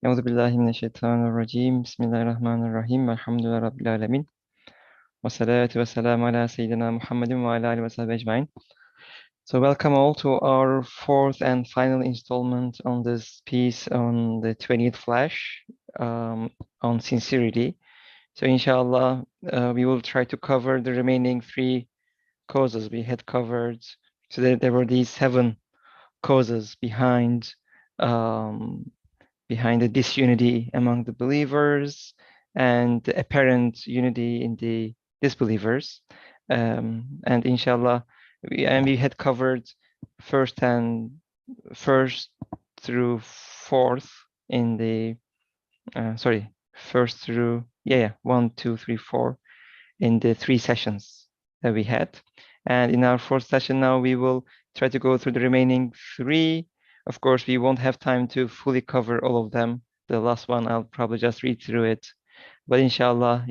أعوذ بالله من الشيطان الرجيم بسم الله الرحمن الرحيم الحمد لله رب العالمين والصلاة والسلام على سيدنا محمد وعلى آله وصحبه أجمعين. So welcome all to our fourth and final installment on this piece on the 20th Flash on sincerity. So inshallah we will try to cover the remaining three causes we had covered. So there were these 7 causes behind the disunity among the believers and the apparent unity in the disbelievers. And inshallah, we had covered first through fourth in the first through 1, 2, 3, 4 in the 3 sessions that we had. And in our 4th session now, we will try to go through the remaining 3. Of course, we won't have time to fully cover all of them. The last one, I'll probably just read through it. But inshallah,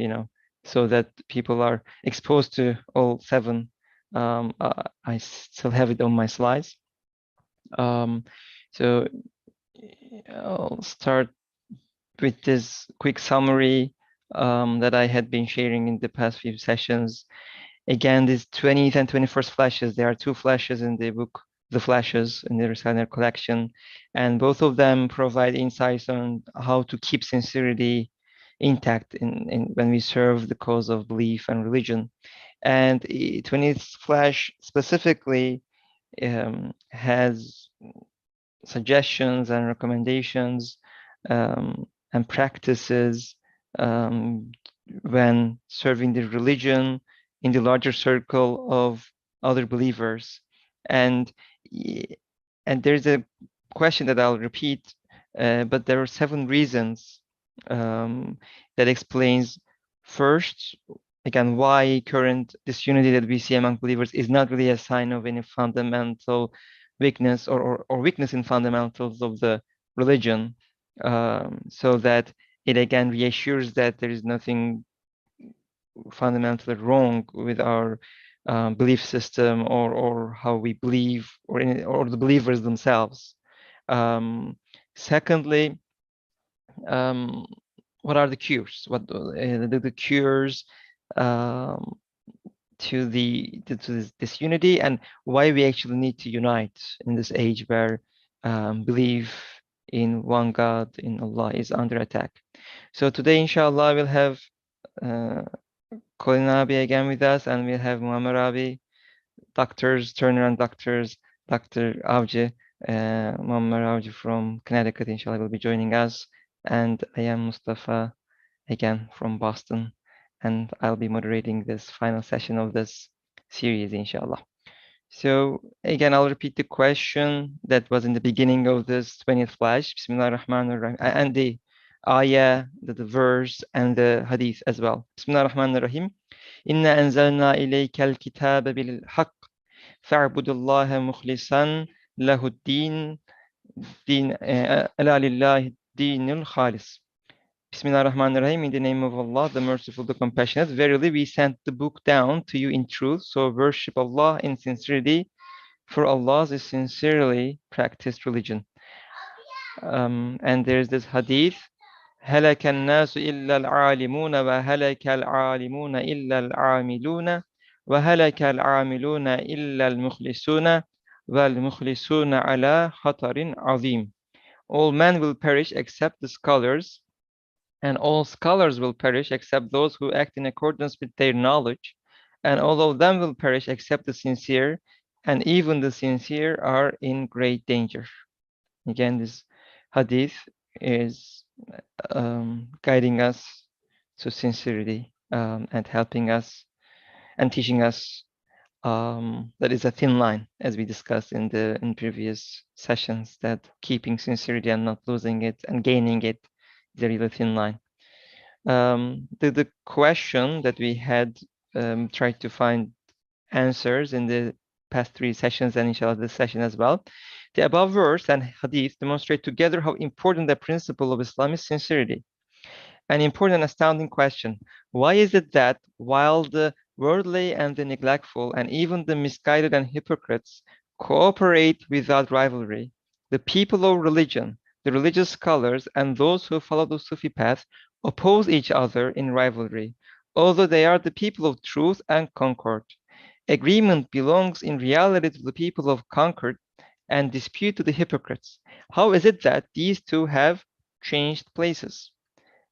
so that people are exposed to all 7, I still have it on my slides. So I'll start with this quick summary that I had been sharing in the past few sessions. Again, these 20th and 21st flashes, there are 2 flashes in the book, the flashes in the Risale-i Nur collection, and both of them provide insights on how to keep sincerity intact in when we serve the cause of belief and religion. And 20th flash specifically has suggestions and recommendations and practices when serving the religion in the larger circle of other believers. And there's a question that I'll repeat, but there are 7 reasons that explains first, again, why current disunity that we see among believers is not really a sign of any fundamental weakness or weakness in fundamentals of the religion, so that it again reassures that there is nothing fundamentally wrong with our belief system or how we believe or the believers themselves. Secondly, what are the cures? What the cures to this disunity, and why we actually need to unite in this age where belief in one God, in Allah, is under attack. So today, inshallah, we'll have Colin Abi again with us, and we'll have Muammar Abi, doctors, turnaround doctors, Dr. Avcı, Muammar Avcı from Connecticut, inshallah, will be joining us. And I am Mustafa, again from Boston, and I'll be moderating this final session of this series, inshallah. So again, I'll repeat the question that was in the beginning of this 20th flash, Bismillah ar-Rahman ar-Rahim, and the ayah, the verse, and the hadith as well. Bismillah ar-Rahman ar-Rahim. Inna anzalna ilayka al-kitaba bil-haqq fa'budullaha mukhlisan lahud-din ala lillahi dinul khalis. Bismillah ar-Rahman ar-Rahim, in the name of Allah, the merciful, the compassionate. Verily, we sent the book down to you in truth, so worship Allah in sincerity, for Allah's is sincerely practiced religion. And there's this hadith, هلك الناس إلا العالمون وهلك العالمون إلا العاملون وهلك العاملون إلا المخلصون والمخلصون على خطر عظيم. All men will perish except the scholars, and all scholars will perish except those who act in accordance with their knowledge, and all of them will perish except the sincere, and even the sincere are in great danger. Again, this hadith is guiding us to sincerity and helping us and teaching us that is a thin line, as we discussed in previous sessions, that keeping sincerity and not losing it and gaining it is a really thin line. The question that we had tried to find answers in the past 3 sessions, and inshallah this session as well. The above verse and hadith demonstrate together how important the principle of Islam is sincerity. An important and astounding question. Why is it that while the worldly and the neglectful and even the misguided and hypocrites cooperate without rivalry, the people of religion, the religious scholars, and those who follow the Sufi path oppose each other in rivalry, although they are the people of truth and concord. Agreement belongs in reality to the people of concord and dispute to the hypocrites. How is it that these two have changed places?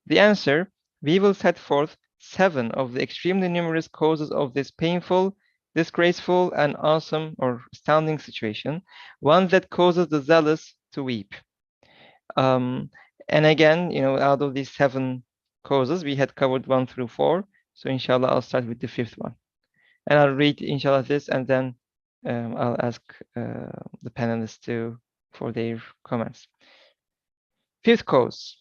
The answer: we will set forth 7 of the extremely numerous causes of this painful, disgraceful, and awesome or astounding situation, one that causes the zealous to weep. Um, and again, out of these 7 causes, we had covered 1 through 4. So inshallah, I'll start with the 5th one. And I'll read inshallah this, and then I'll ask the panelists for their comments. 5th cause.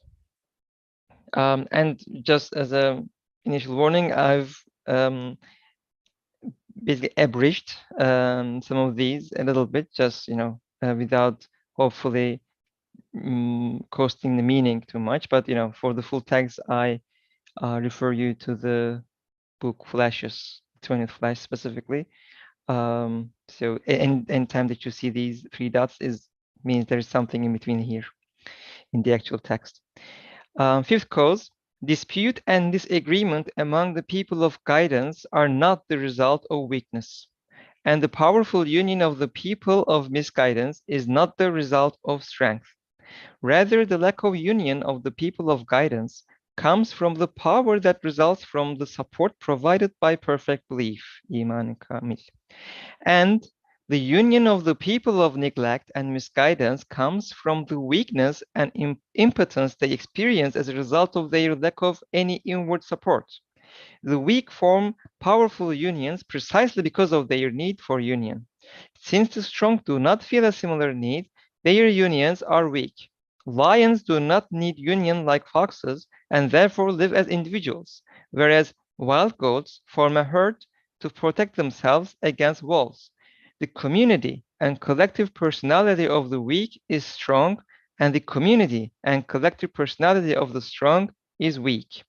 And just as a initial warning, I've basically abridged some of these a little bit, just without hopefully costing the meaning too much. But for the full text, I refer you to the book Flashes, 20th Flash specifically. So any time that you see these 3 dots means there is something in between here in the actual text. 5th cause: dispute and disagreement among the people of guidance are not the result of weakness, and the powerful union of the people of misguidance is not the result of strength. Rather, the lack of union of the people of guidance comes from the power that results from the support provided by perfect belief, iman kamil. And the union of the people of neglect and misguidance comes from the weakness and impotence they experience as a result of their lack of any inward support. The weak form powerful unions precisely because of their need for union. Since the strong do not feel a similar need, their unions are weak. Lions do not need union like foxes and therefore live as individuals, whereas wild goats form a herd to protect themselves against wolves. The community and collective personality of the weak is strong, and the community and collective personality of the strong is weak.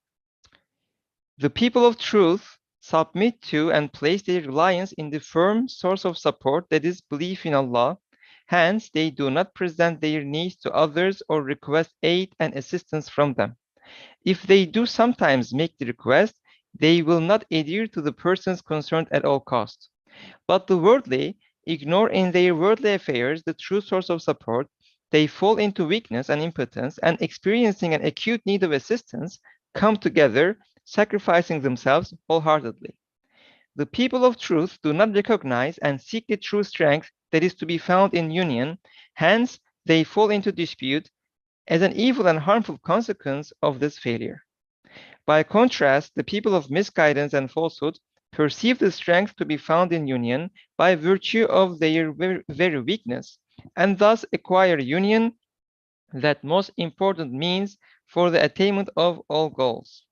The people of truth submit to and place their reliance in the firm source of support that is belief in Allah. Hence, they do not present their needs to others or request aid and assistance from them. If they do sometimes make the request, they will not adhere to the persons concerned at all costs. But the worldly ignore in their worldly affairs the true source of support. They fall into weakness and impotence, and experiencing an acute need of assistance, come together, sacrificing themselves wholeheartedly. The people of truth do not recognize and seek the true strength that is to be found in union. Hence, they fall into dispute as an evil and harmful consequence of this failure. By contrast, the people of misguidance and falsehood perceive the strength to be found in union by virtue of their very weakness, and thus acquire union, that most important means for the attainment of all goals.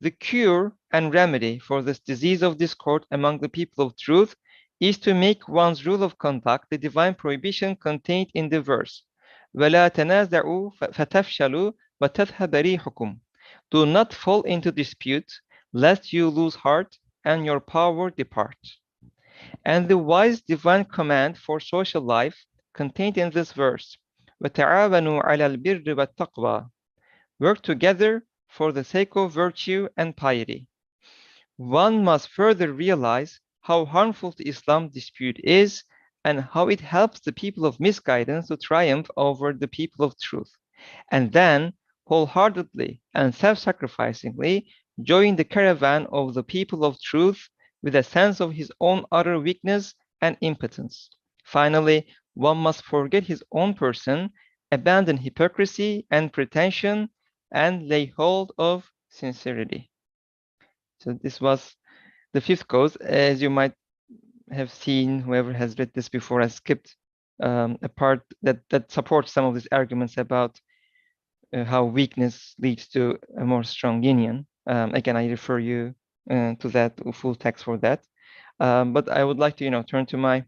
The cure and remedy for this disease of discord among the people of truth is to make one's rule of conduct the divine prohibition contained in the verse, وَلَا تَنَازَعُوا فَتَفْشَلُوا وَتَذْهَبَ رِيحُكُمْ. Do not fall into dispute, lest you lose heart and your power depart. And the wise divine command for social life contained in this verse, وَتَعَاوَنُوا عَلَى الْبِرِّ وَالتَّقْوَى. Work together for the sake of virtue and piety. One must further realize how harmful the Islam dispute is and how it helps the people of misguidance to triumph over the people of truth, and then wholeheartedly and self-sacrificingly join the caravan of the people of truth with a sense of his own utter weakness and impotence. Finally, one must forget his own person, abandon hypocrisy and pretension, and lay hold of sincerity. So this was the 5th cause. As you might have seen, whoever has read this before, I skipped a part that supports some of these arguments about how weakness leads to a more strong union. Again, I refer you to that full text for that. But I would like to, turn to my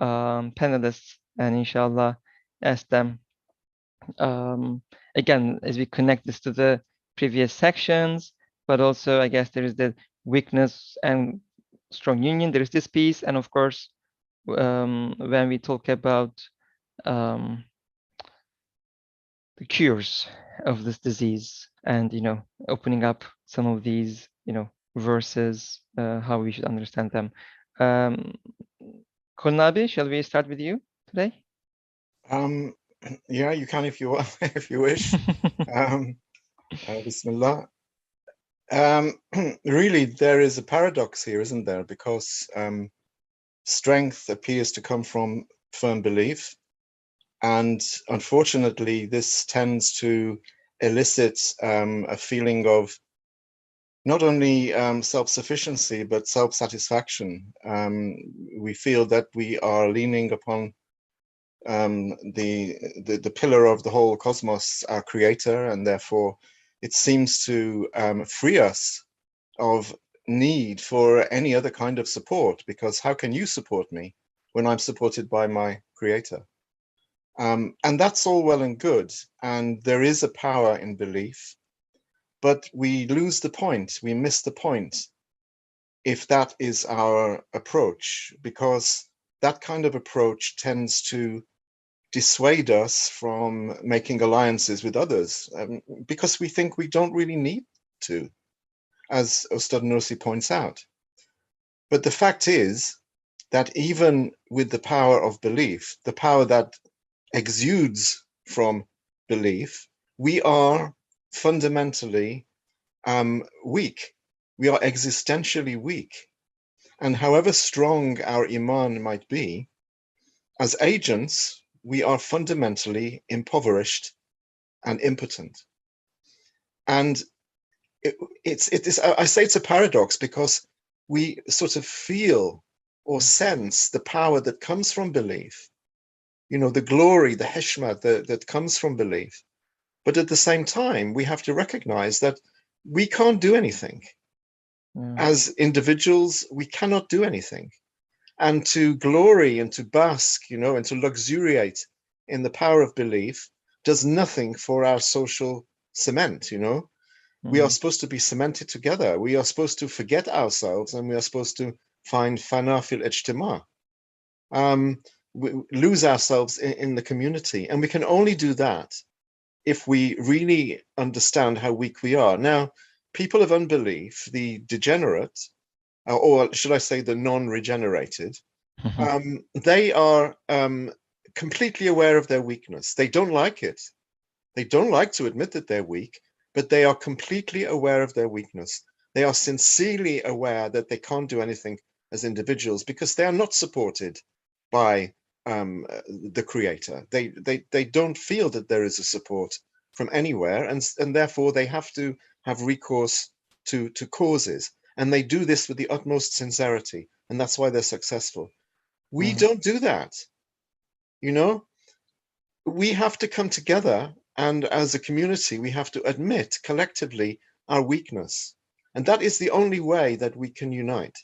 panelists and inshallah ask them, again, as we connect this to the previous sections, but also I guess there is the weakness and strong union, there is this piece, and of course, when we talk about cures of this disease, and opening up some of these verses, how we should understand them. Kolnabi, shall we start with you today? Yeah, you can if you want, if you wish. Bismillah. Really, there is a paradox here, isn't there? Because strength appears to come from firm belief, and unfortunately, this tends to elicit a feeling of not only self-sufficiency but self-satisfaction. We feel that we are leaning upon the pillar of the whole cosmos, our creator, and therefore it seems to free us of need for any other kind of support, because how can you support me when I'm supported by my creator? And that's all well and good, and there is a power in belief, but we lose the point, we miss the point if that is our approach, because that kind of approach tends to dissuade us from making alliances with others, because we think we don't really need to, as Ustad Nursi points out. But the fact is that even with the power of belief, the power that exudes from belief, we are fundamentally weak. We are existentially weak. And however strong our iman might be, as agents, we are fundamentally impoverished and impotent. And I say it's a paradox because we sort of feel or sense the power that comes from belief, the glory, the heshmah that comes from belief. But at the same time, we have to recognize that we can't do anything. As individuals, we cannot do anything. And to glory and to bask, and to luxuriate in the power of belief does nothing for our social cement, We are supposed to be cemented together. We are supposed to forget ourselves, and we are supposed to find fana fil ijtima, we lose ourselves in the community. And we can only do that if we really understand how weak we are. Now, people of unbelief, the degenerate, or should I say the non-regenerated, they are completely aware of their weakness. They don't like it. They don't like to admit that they're weak, but they are completely aware of their weakness. They are sincerely aware that they can't do anything as individuals because they are not supported by the creator. They don't feel that there is a support from anywhere, and therefore they have to have recourse to causes. And they do this with the utmost sincerity, and that's why they're successful. We don't do that. We have to come together, and as a community, we have to admit collectively our weakness. And that is the only way that we can unite.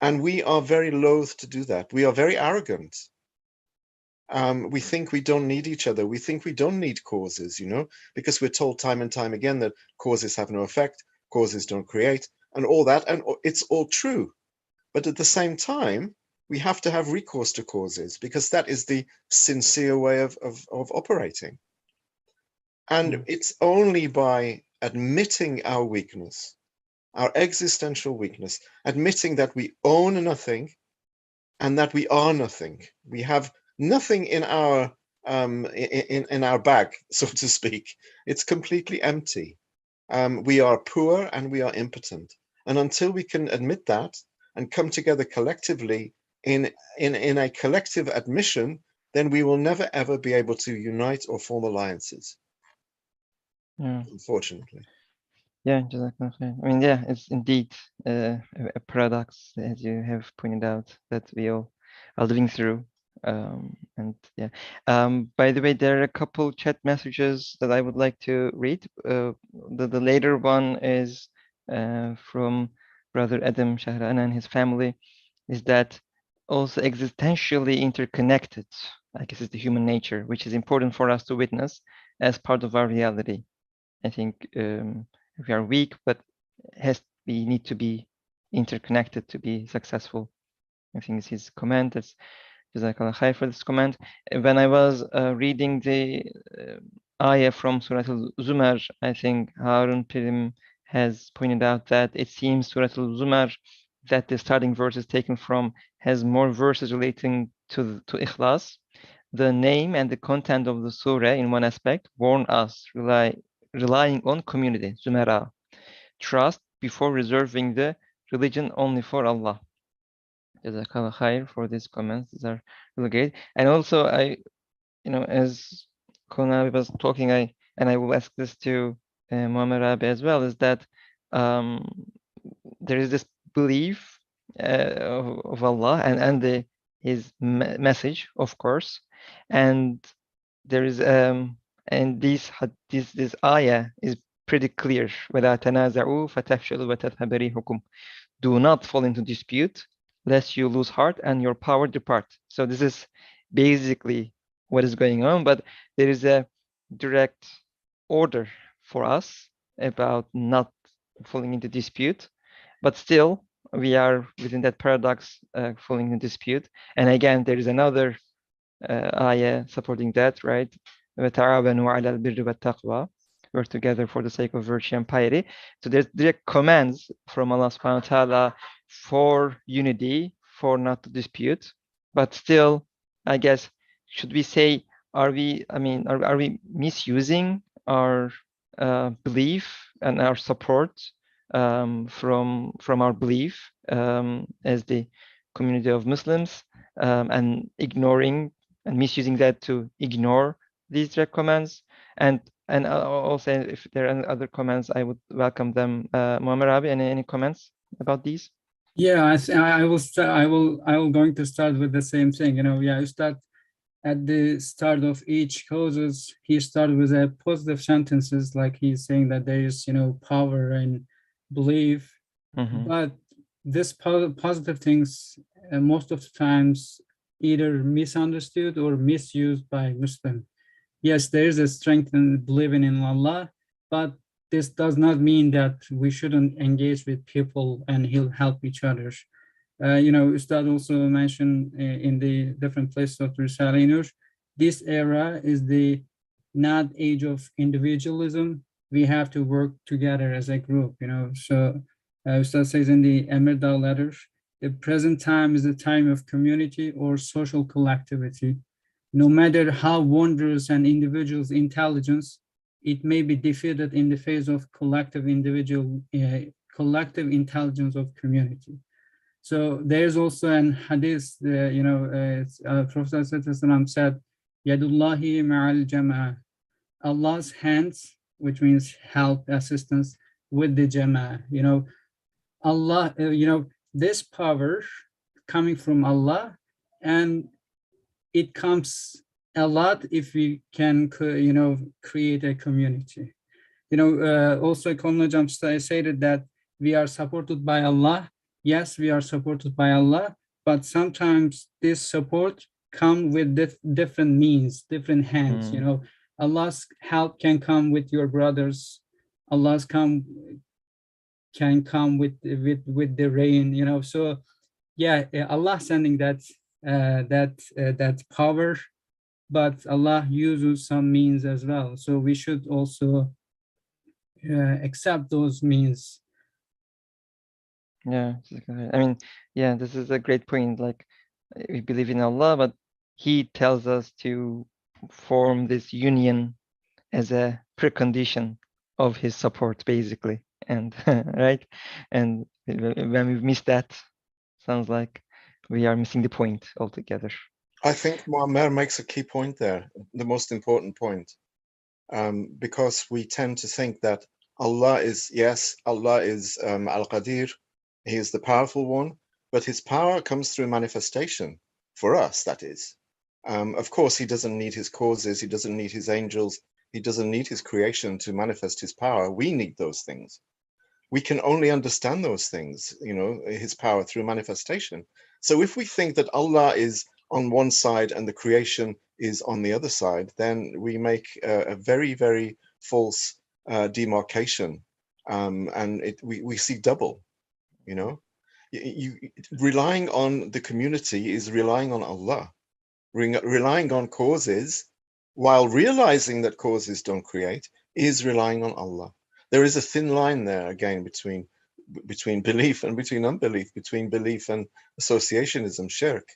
And we are very loath to do that. We are very arrogant. We think we don't need each other. We think we don't need causes, because we're told time and time again that causes have no effect, causes don't create, and all that. And it's all true. But at the same time, we have to have recourse to causes, because that is the sincere way of operating. And it's only by admitting our weakness, our existential weakness, admitting that we own nothing and that we are nothing. We have nothing in our bag, so to speak. It's completely empty. We are poor and we are impotent. And until we can admit that and come together collectively in a collective admission, then we will never ever be able to unite or form alliances. Unfortunately. Yeah, Jazakallah. I mean, yeah, it's indeed a paradox, as you have pointed out, that we all are living through. And yeah, by the way, there are a couple chat messages that I would like to read. The later one is from Brother Adam Shahran and his family, is that also existentially interconnected, I guess, is the human nature, which is important for us to witness as part of our reality. I think we are weak, but we need to be interconnected to be successful. I think it's his comment. That's Jazakallah khair for this comment. When I was reading the ayah from Surah Al-Zumar. I think Harun Pirim has pointed out that it seems Surah Al-Zumar, that the starting verse is taken from, has more verses relating to Ikhlas. The name and the content of the surah in one aspect warn us, relying on community, Zumara, trust before reserving the religion only for Allah. Jazakallah khair for these comments. These are really great. And also, as Kona was talking, and I will ask this to Muhammad Rabi as well, is that um, there is this belief of Allah and His message, of course, and there is and this ayah is pretty clear. وَلَا تَنَازَعُوا فَتَفْشَلُوا وَتَذْهَبَ رِيحُكُمْ. Do not fall into dispute, lest you lose heart and your power depart. So this is basically what is going on, but there is a direct order for us about not falling into dispute, but still we are within that paradox, falling into dispute. And again, there is another ayah supporting that, right? وَتَعَاوَنُوا عَلَى الْبِرِّ وَالتَّقْوَى. Work together for the sake of virtue and piety. So there's direct commands from Allah subhanahu wa ta'ala for unity, for not to dispute. But still, I guess, should we say, are we misusing our belief and our support from our belief as the community of Muslims, and ignoring and misusing that to ignore these direct commands? And also, if there are other comments, I would welcome them. Muhammad Rabi, any comments about these? Yeah, I will start. I will going to start with the same thing. Yeah, you start at the start of each causes. He started with a positive sentences, like he's saying that there is power and belief, but this positive things most of the times either misunderstood or misused by Muslim. Yes, there is a strength in believing in Allah, but this does not mean that we shouldn't engage with people and he'll help each other. Ustad also mentioned in the different places of Risale-i Nur, this era is the not age of individualism. We have to work together as a group, So Ustad says in the Emirdağ letter, the present time is the time of community or social collectivity. No matter how wondrous an individual's intelligence, it may be defeated in the face of collective intelligence of community. So there's also an hadith, Prophet said, Yadullahi ma'al jama'ah, Allah's hands, which means help, assistance with the jama'ah. Allah, this power coming from Allah, and it comes a lot if we can, create a community. Also, Konlajam stated that we are supported by Allah. Yes, we are supported by Allah, but sometimes this support come with different means, different hands. Allah's help can come with your brothers. Allah's can come with the rain. So yeah, Allah sending that power, but Allah uses some means as well. So we should also accept those means. Yeah, this is a great point. Like, we believe in Allah, but He tells us to form this union as a precondition of His support, basically. And right, and when we miss that, sounds like we are missing the point altogether. I think Muammar makes a key point there, the most important point, because we tend to think that Allah is Al-Qadir, He is the powerful one, but His power comes through manifestation, for us, that is. Of course, He doesn't need His causes, He doesn't need His angels, He doesn't need His creation to manifest His power. We need those things. We can only understand those things, His power through manifestation. So if we think that Allah is on one side and the creation is on the other side, then we make a very, very false demarcation, and we see double. Relying on the community is relying on Allah. Relying on causes while realizing that causes don't create, is relying on Allah. There is a thin line there again between belief and between unbelief, between belief and associationism, shirk.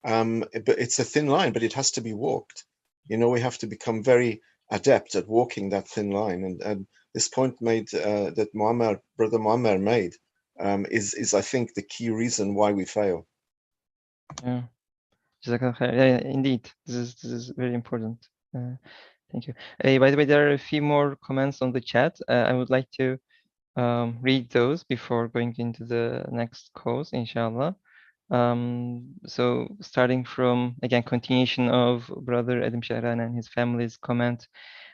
But it's a thin line, but it has to be walked. We have to become very adept at walking that thin line. And this point made that Brother Muammar made is I think the key reason why we fail. Yeah. Yeah, indeed. This is very important. Thank you. By the way, there are a few more comments on the chat. I would like to read those before going into the next course, inshallah. So starting from, again, continuation of Brother Adam Shahran and his family's comment.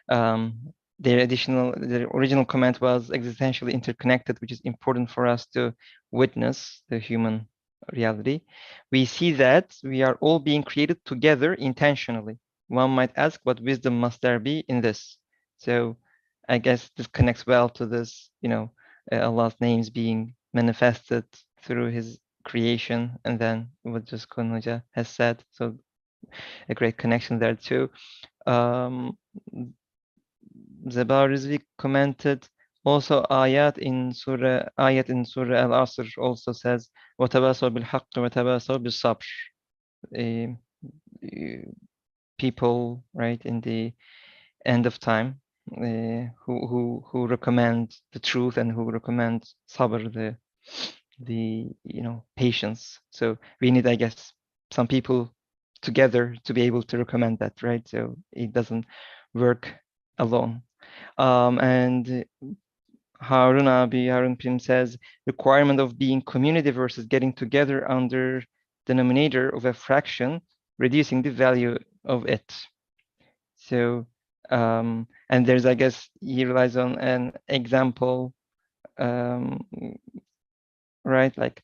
Their original comment was existentially interconnected, which is important for us to witness the human reality. We see that we are all being created together intentionally. One might ask, what wisdom must there be in this? So I guess this connects well to this, Allah's names being manifested through his creation, and then what just Kun Hoca has said. So a great connection there too. Zeba Rizvi commented, also ayat in Surah Al-Asr also says, وَتَبَاسَوْا بِالْحَقِّ وَتَبَاسَوْا بِالصَّبْرِ. People, right, in the end of time, who recommend the truth and who recommend sabr, the patience. So we need, I guess, some people together to be able to recommend that, right? So it doesn't work alone. And Harun Prim says, requirement of being community versus getting together under denominator of a fraction, reducing the value of it. So, and there's, I guess, he relies on an example, right? Like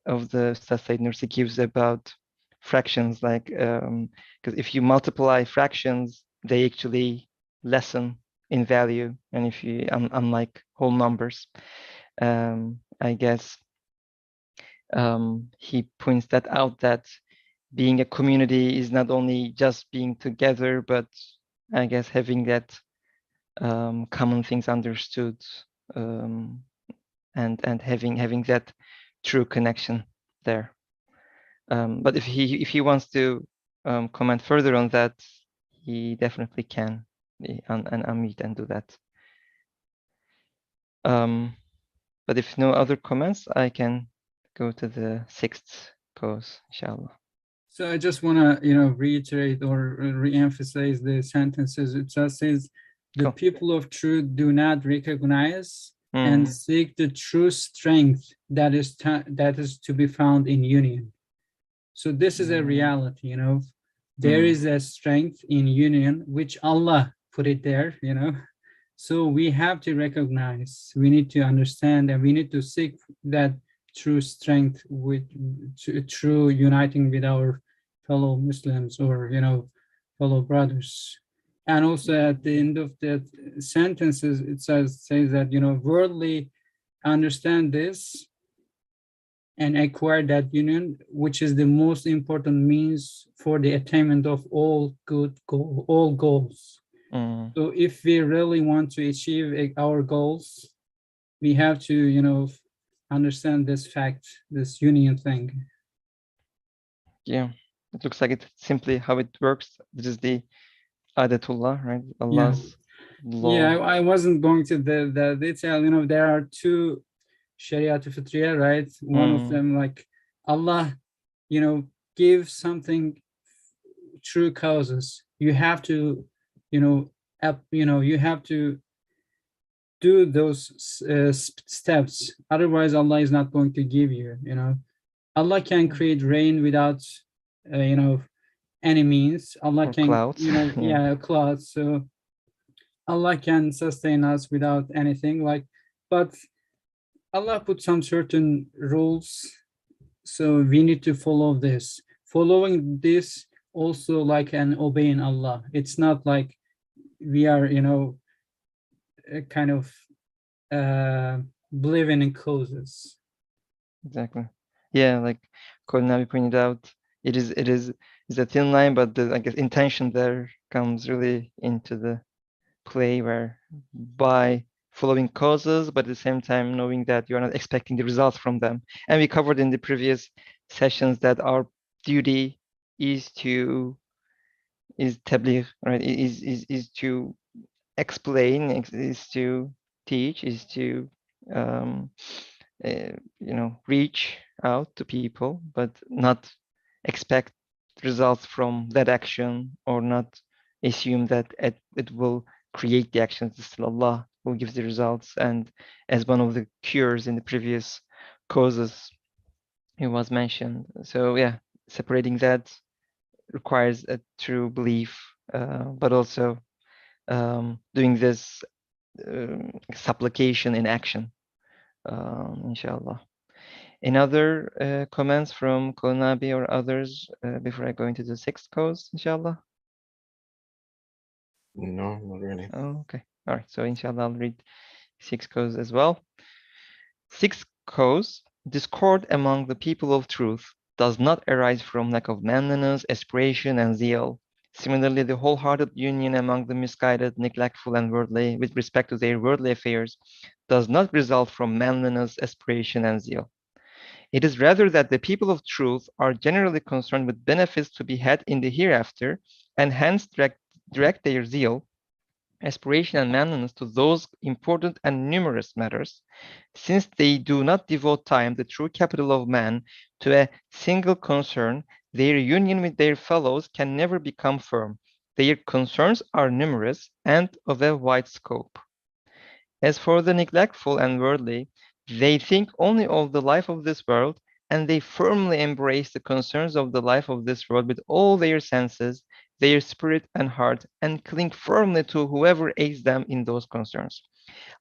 of the Ustaz Said Nursi gives about fractions, like, because if you multiply fractions, they actually lessen in value, and if you unlike whole numbers, I guess he points that out, that being a community is not only just being together, but I guess having that common things understood, and having that true connection there. But if he wants to comment further on that, he definitely can unmute and do that. But if no other comments, I can go to the sixth course, inshallah. So I just want to, reiterate or re-emphasize the sentences. It just says, the people of truth do not recognize and seek the true strength that is to be found in union. So this is a reality, there is a strength in union, which Allah put it there, So we have to recognize, we need to understand, and we need to seek that true strength with true uniting with our fellow Muslims or, fellow brothers. And also at the end of that sentences, it says that, worldly understand this and acquire that union, which is the most important means for the attainment of all goals. So if we really want to achieve our goals, we have to, understand this fact, this union thing. Yeah, it looks like it's simply how it works. This is the Adatullah, right? Allah's law. Yeah, I wasn't going to the detail. There are two Sharia to Fitriya, right? One of them, like Allah, give something true causes. You have to, you have to do those steps. Otherwise, Allah is not going to give you. Allah can create rain without, any means. Allah or can, clouds. Clouds. So Allah can sustain us without anything. But Allah put some certain rules, so we need to follow this. Following this also like an obeying Allah. It's not like we are, kind of believing in causes. Exactly. Yeah, like Colin Nabi pointed out, it is is a thin line, but the, I guess, intention there comes really into the play, where by following causes, but at the same time knowing that you're not expecting the results from them. And we covered in the previous sessions that our duty is tabligh, right? Is to explain, is to teach, is to reach out to people, but not expect results from that action, or not assume that it will create the actions. It's still Allah who gives the results. And as one of the cures in the previous causes it was mentioned. So yeah, separating that requires a true belief, but also doing this supplication in action, inshallah. Any other comments from Konabi or others before I go into the sixth cause, inshallah? No, not really. Oh, okay. All right. So inshallah, I'll read sixth cause as well. Sixth cause: discord among the people of truth does not arise from lack of manliness, aspiration, and zeal. Similarly, the wholehearted union among the misguided, neglectful, and worldly with respect to their worldly affairs does not result from manliness, aspiration, and zeal. It is rather that the people of truth are generally concerned with benefits to be had in the hereafter, and hence direct their zeal, aspiration, and manliness to those important and numerous matters. Since they do not devote time, the true capital of man, to a single concern, their union with their fellows can never become firm. Their concerns are numerous and of a wide scope. As for the neglectful and worldly, they think only of the life of this world, and they firmly embrace the concerns of the life of this world with all their senses, their spirit and heart, and cling firmly to whoever aids them in those concerns.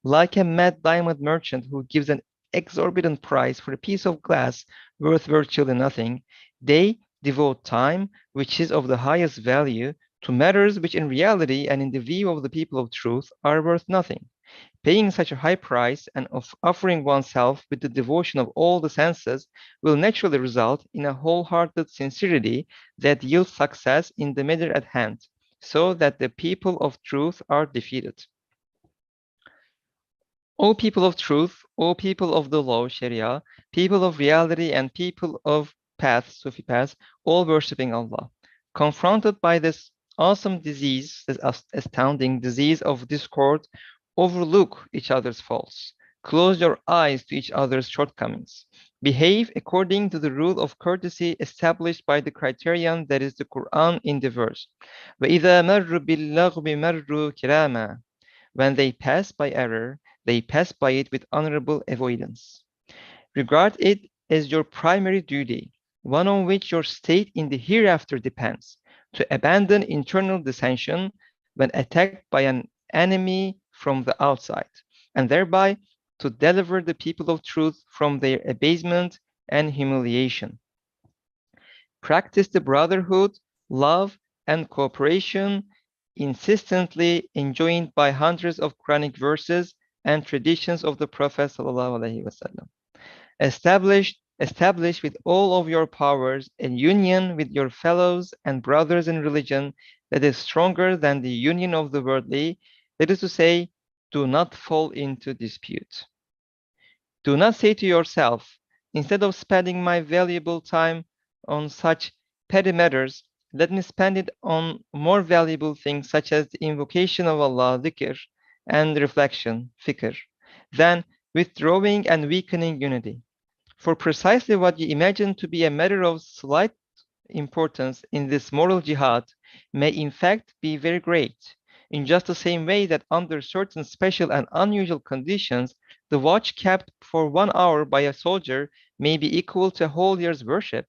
Like a mad diamond merchant who gives an exorbitant price for a piece of glass worth virtually nothing, they devote time, which is of the highest value, to matters which in reality and in the view of the people of truth are worth nothing. Paying such a high price and offering oneself with the devotion of all the senses will naturally result in a wholehearted sincerity that yields success in the matter at hand, so that the people of truth are defeated. O people of truth, O people of the law, Sharia, people of reality, and people of path, Sufi path, all worshipping Allah. Confronted by this awesome disease, this astounding disease of discord, overlook each other's faults. Close your eyes to each other's shortcomings. Behave according to the rule of courtesy established by the criterion that is the Quran in the verse. وَإِذَا مَرُّوا بِاللَّغْوِ مَرُّوا كِرَامًا. When they pass by error, they pass by it with honorable avoidance. Regard it as your primary duty, one on which your state in the hereafter depends, to abandon internal dissension when attacked by an enemy from the outside, and thereby to deliver the people of truth from their abasement and humiliation. Practice the brotherhood, love, and cooperation insistently enjoined by hundreds of Quranic verses and traditions of the Prophet ﷺ. Establish with all of your powers a union with your fellows and brothers in religion that is stronger than the union of the worldly. That is to say, do not fall into dispute. Do not say to yourself, instead of spending my valuable time on such petty matters, let me spend it on more valuable things such as the invocation of Allah, dhikr, and reflection, fikr, than withdrawing and weakening unity. For precisely what you imagine to be a matter of slight importance in this moral jihad may in fact be very great, in just the same way that under certain special and unusual conditions, the watch kept for 1 hour by a soldier may be equal to a whole year's worship.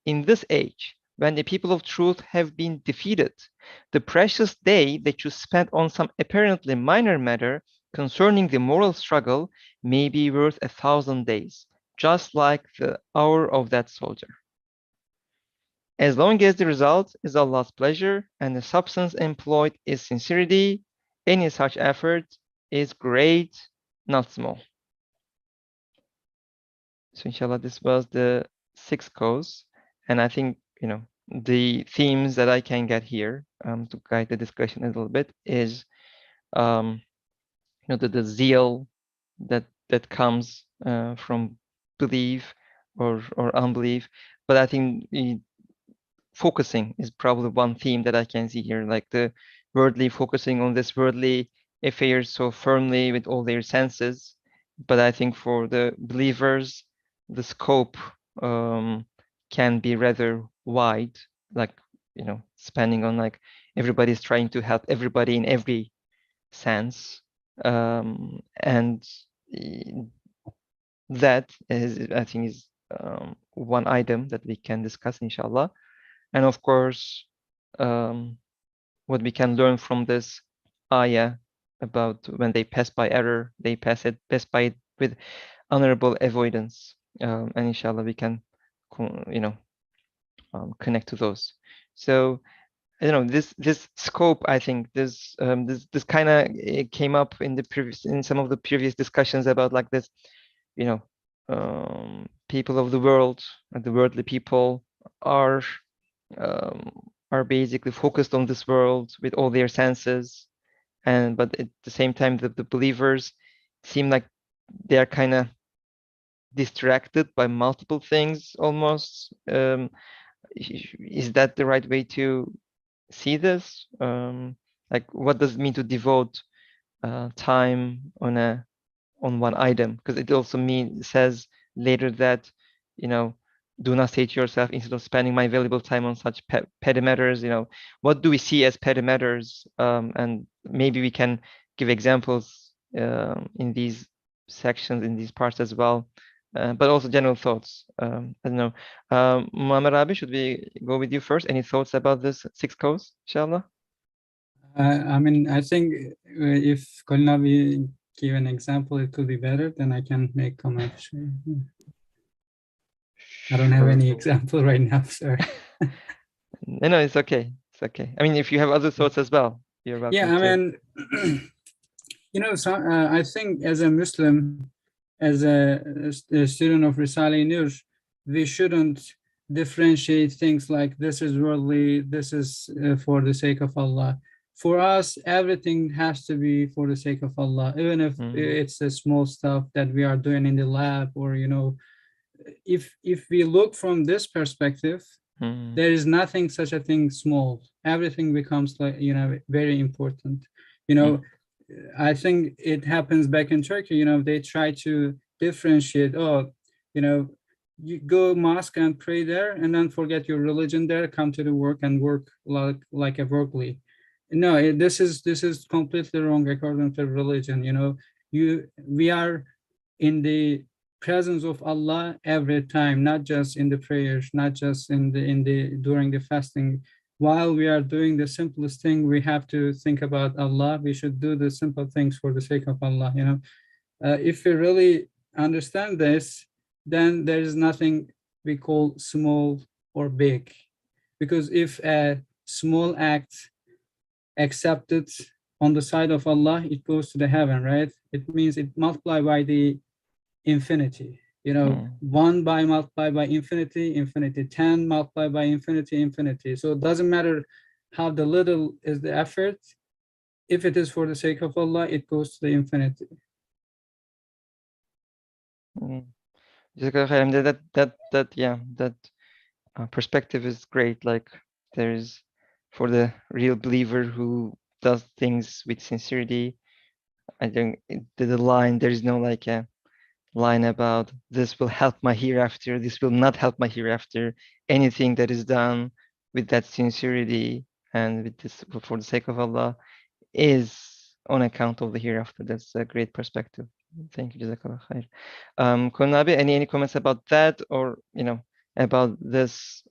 In this age, when the people of truth have been defeated, the precious day that you spent on some apparently minor matter concerning the moral struggle may be worth 1,000 days, just like the hour of that soldier. As long as the result is Allah's pleasure and the substance employed is sincerity, any such effort is great, not small. So inshallah, this was the sixth cause. And I think, the themes that I can get here to guide the discussion a little bit is the zeal that comes from belief or unbelief. But I think focusing is probably one theme that I can see here, like the worldly, focusing on this worldly affairs so firmly with all their senses. But I think for the believers, the scope can be rather wide, like, spanning on, like, everybody's trying to help everybody in every sense. And that is, I think, is one item that we can discuss, inshallah. And of course, what we can learn from this ayah about when they pass by error, they pass by it with honorable avoidance. And inshallah, we can, connect to those. So, this scope, I think this kind of came up in some of the previous discussions about, like, this, people of the world, the worldly people are basically focused on this world with all their senses, but at the same time, the believers seem like they are kind of distracted by multiple things almost. Is that the right way to see this? Like, what does it mean to devote time on one item? Because it also says later that, do not say to yourself, instead of spending my valuable time on such petty matters, what do we see as petty matters? And maybe we can give examples in these sections, in these parts as well. But also general thoughts. I don't know. Muhammad Abi, should we go with you first? Any thoughts about this 6 codes, inshallah? I mean, I think if Kolnavi give an example, it could be better. Then I can make comments. I don't have any example right now. Sorry. No, it's okay. It's okay. I mean, if you have other thoughts as well, you're welcome. Yeah, I mean, so, I think as a Muslim, as a student of Risale-i Nur, we shouldn't differentiate things like this is worldly, this is for the sake of Allah. For us, everything has to be for the sake of Allah, even if it's the small stuff that we are doing in the lab, or, if we look from this perspective, there is nothing such a thing small. Everything becomes, like, very important. I think it happens back in Turkey. They try to differentiate. You go mosque and pray there, and then forget your religion there. Come to the work and work like a worldly. No, this is completely wrong according to religion. We are in the presence of Allah every time, not just in the prayers, not just in the during the fasting. While we are doing the simplest thing, we have to think about Allah. We should do the simple things for the sake of Allah. If we really understand this, then there is nothing we call small or big, because if a small act accepted on the side of Allah, it goes to the heaven, right? It means it multiplied by the infinity. 1 by multiplied by infinity, 10 multiplied by infinity. So it doesn't matter how the little is the effort. If it is for the sake of Allah, it goes to the infinity. That perspective is great. Like, there's, for the real believer who does things with sincerity, I think the line, there is no like a line about this will help my hereafter, this will not help my hereafter. Anything that is done with that sincerity and with this for the sake of Allah is on account of the hereafter. That's a great perspective. Thank you, Jazakallah khair. Konabi, any comments about that, or about this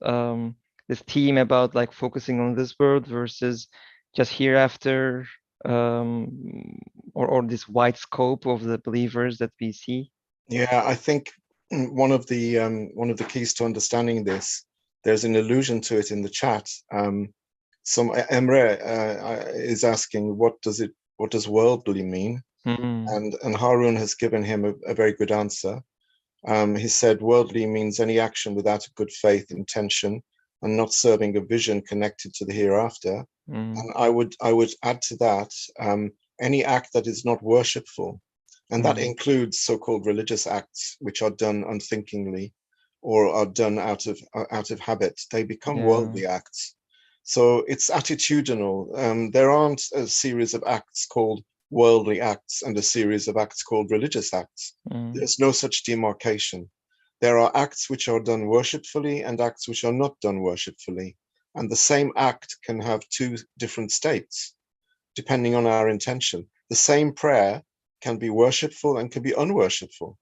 this theme about, like, focusing on this world versus just hereafter, or this wide scope of the believers that we see? Yeah, I think one of the keys to understanding this, there's an allusion to it in the chat. Some Emre is asking, what does worldly mean? And Harun has given him a very good answer. He said worldly means any action without a good faith intention and not serving a vision connected to the hereafter. And I would add to that any act that is not worshipful, and that includes so-called religious acts which are done unthinkingly or are done out of habit. They become worldly acts. So it's attitudinal. There aren't a series of acts called worldly acts and a series of acts called religious acts. There's no such demarcation. There are acts which are done worshipfully and acts which are not done worshipfully. And the same act can have two different states, depending on our intention. The same prayer can be worshipful and can be unworshipful.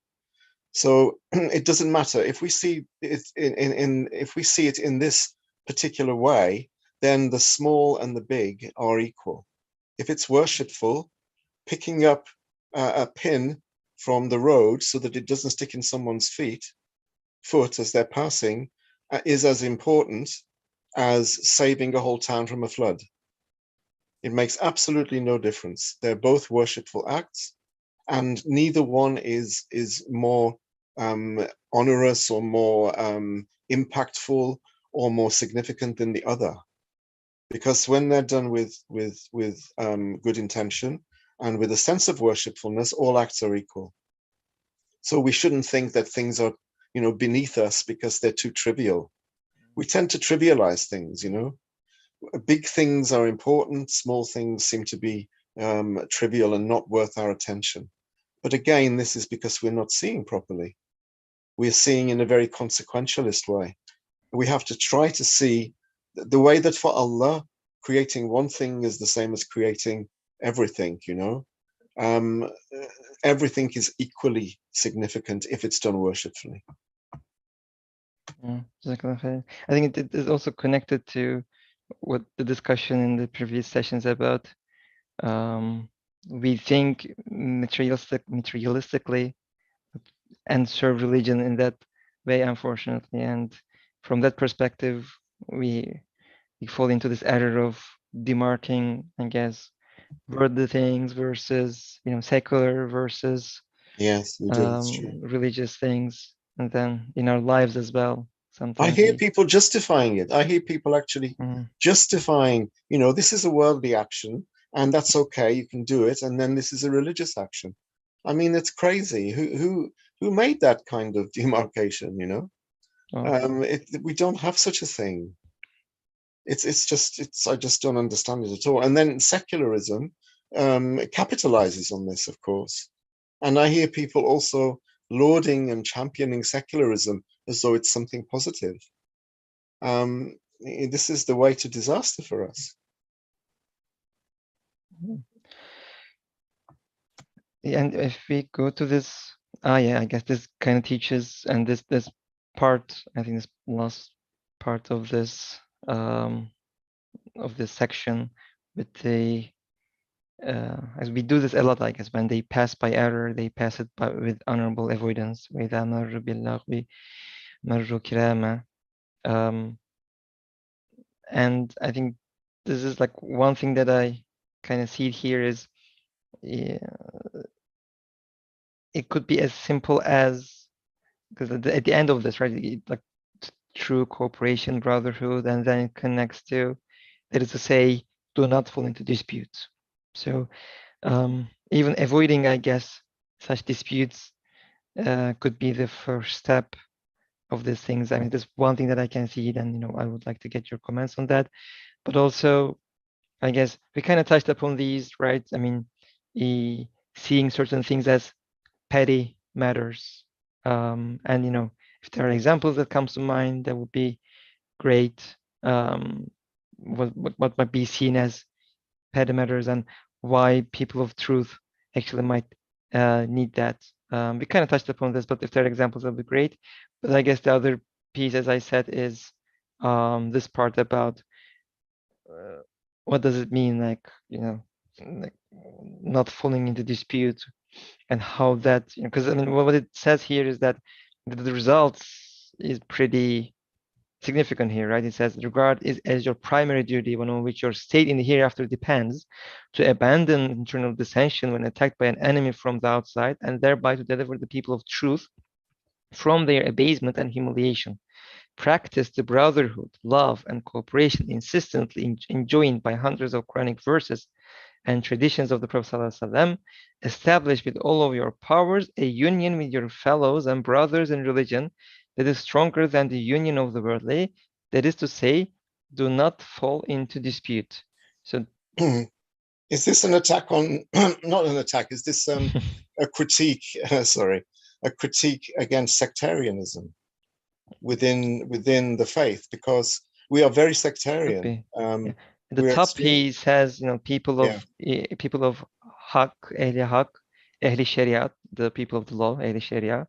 So it doesn't matter if we see it if we see it in this particular way, then the small and the big are equal. If it's worshipful, picking up a pin from the road so that it doesn't stick in someone's foot as they're passing is as important as saving a whole town from a flood. It makes absolutely no difference. They're both worshipful acts, and neither one is more onerous or more impactful or more significant than the other, because when they're done with good intention and with a sense of worshipfulness, all acts are equal. So we shouldn't think that things are, beneath us because they're too trivial. We tend to trivialize things, Big things are important, small things seem to be trivial and not worth our attention. But again, this is because we're not seeing properly. We're seeing in a very consequentialist way. We have to try to see the way that for Allah, creating one thing is the same as creating everything, Everything is equally significant if it's done worshipfully. I think it is also connected to what the discussion in the previous sessions about. We think materialistically and serve religion in that way, unfortunately. And from that perspective, we fall into this error of demarking, I guess, worldly things versus, secular versus Yes, we do. That's true. religious things. And then in our lives as well. Sometimes I hear people justifying it. I hear people actually justifying, this is a worldly action and that's okay, you can do it. And then this is a religious action. I mean, it's crazy. Who made that kind of demarcation, we don't have such a thing. I just don't understand it at all. And then secularism capitalizes on this, of course. And I hear people also lauding and championing secularism as though it's something positive. This is the way to disaster for us. And if we go to this, I guess this kind of teaches, and this part, I think this last part of this section with the as we do this a lot, I guess, when they pass by error, they pass it by with honorable avoidance. And I think this is like one thing that I kind of see here is it could be as simple as, because at the end of this, right, like true cooperation, brotherhood, and then it connects to, that is to say, do not fall into disputes. So even avoiding, I guess, such disputes could be the first step of these things. I mean, there's one thing that I can see, then, I would like to get your comments on that. But also, I guess we kind of touched upon these, right? I mean, seeing certain things as petty matters. And, if there are examples that comes to mind, that would be great. What might be seen as petty matters and why people of truth actually might need that. We kind of touched upon this, but if there are examples, that would be great. But I guess the other piece, as I said, is this part about what does it mean, like, like not falling into dispute, and how that, because I mean, what it says here is that the results is pretty significant here, right? It says, regard is as your primary duty, one on which your state in the hereafter depends, to abandon internal dissension when attacked by an enemy from the outside, and thereby to deliver the people of truth from their abasement and humiliation. practice the brotherhood, love, and cooperation insistently enjoined by hundreds of Quranic verses and traditions of the Prophet ﷺ, establish with all of your powers a union with your fellows and brothers in religion that is stronger than the union of the worldly. That is to say, do not fall into dispute. So, is this an attack on? Not an attack. Is this a critique? Sorry, a critique against sectarianism within the faith, because we are very sectarian. yeah. The We're top he says, people yeah. of Haq, Ehli Shariat, the people of the law, Ehli Sharia,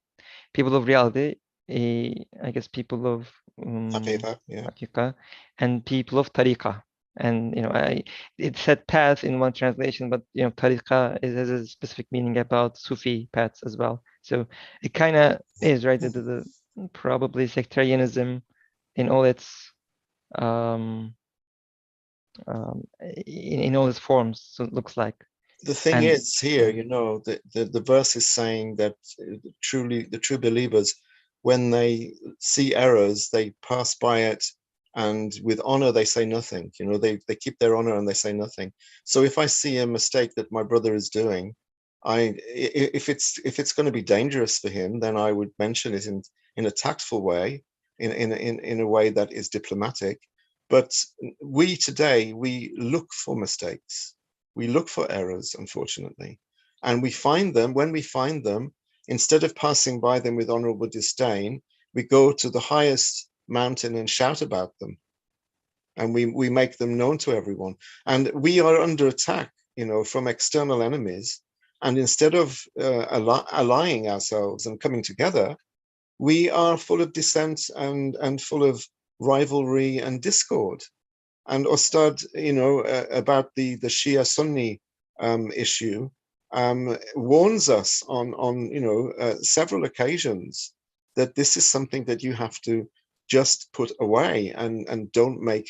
people of reality, I guess people of Yeah. Hakika, and people of Tariqah. And it said path in one translation, but Tariqah has a specific meaning about Sufi paths as well. So it kind of is right. The probably sectarianism in all its in all its forms. So it looks like. The thing And is here, the verse is saying that truly the true believers, when they see errors, they pass by it, and with honor they say nothing. They keep their honor and they say nothing. So if I see a mistake that my brother is doing, if it's going to be dangerous for him, then I would mention it in a tactful way, in a way that is diplomatic. But we today, we look for mistakes. We look for errors, unfortunately, and we find them. When we find them, instead of passing by them with honorable disdain, we go to the highest mountain and shout about them, and we make them known to everyone. And we are under attack, from external enemies. And instead of allying ourselves and coming together, we are full of dissent and full of rivalry and discord. And Ustad, about the Shia Sunni issue, warns us on several occasions that this is something that you have to just put away and don't make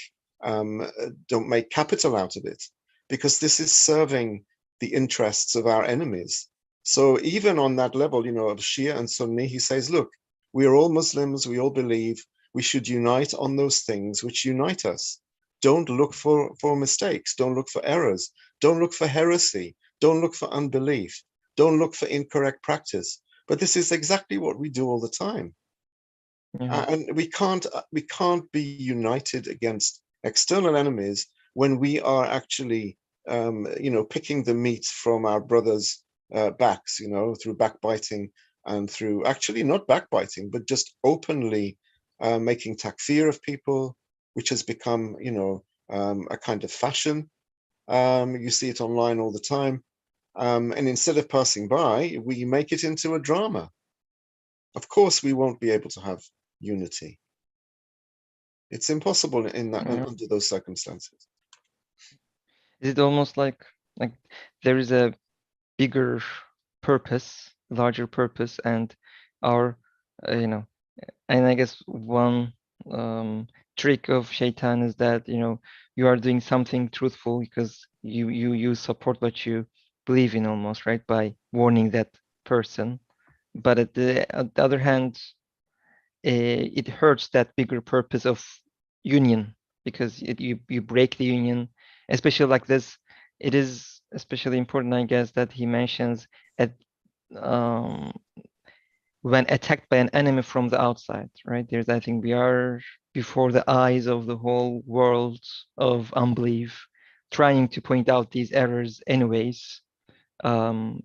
capital out of it, because this is serving the interests of our enemies. So even on that level, of Shia and Sunni, he says, look, we are all Muslims, we all believe, we should unite on those things which unite us. Don't look for mistakes. Don't look for errors. Don't look for heresy. Don't look for unbelief. Don't look for incorrect practice. But this is exactly what we do all the time. And we can't be united against external enemies when we are actually, picking the meat from our brothers' backs, through backbiting and through actually not backbiting, but just openly making takfir of people, which has become, a kind of fashion. You see it online all the time. And instead of passing by, we make it into a drama. Of course, we won't be able to have unity. It's impossible under those circumstances. Is it almost like there is a bigger purpose, larger purpose, and our, and I guess one trick of shaitan is that you are doing something truthful because you support what you believe in, almost, right, by warning that person. But at the other hand, it hurts that bigger purpose of union, because you break the union, especially like this. It is especially important, I guess, that he mentions at when attacked by an enemy from the outside, right? I think we are before the eyes of the whole world of unbelief, trying to point out these errors anyways, and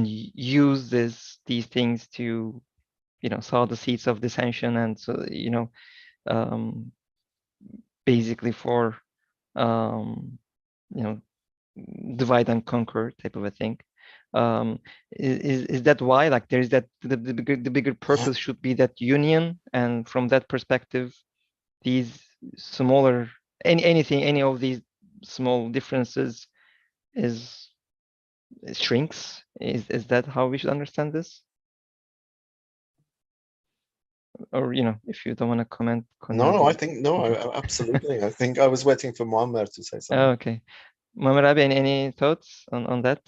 use these things to, sow the seeds of dissension, and so, basically for, divide and conquer type of a thing. Is that why, like, there is that the bigger purpose should be that union, and from that perspective, these smaller any of these small differences is shrinks? Is that how we should understand this? Or if you don't want to comment. No, I think absolutely. I think I was waiting for Muammar to say something. Oh, okay. Muammar Abi, any thoughts on that?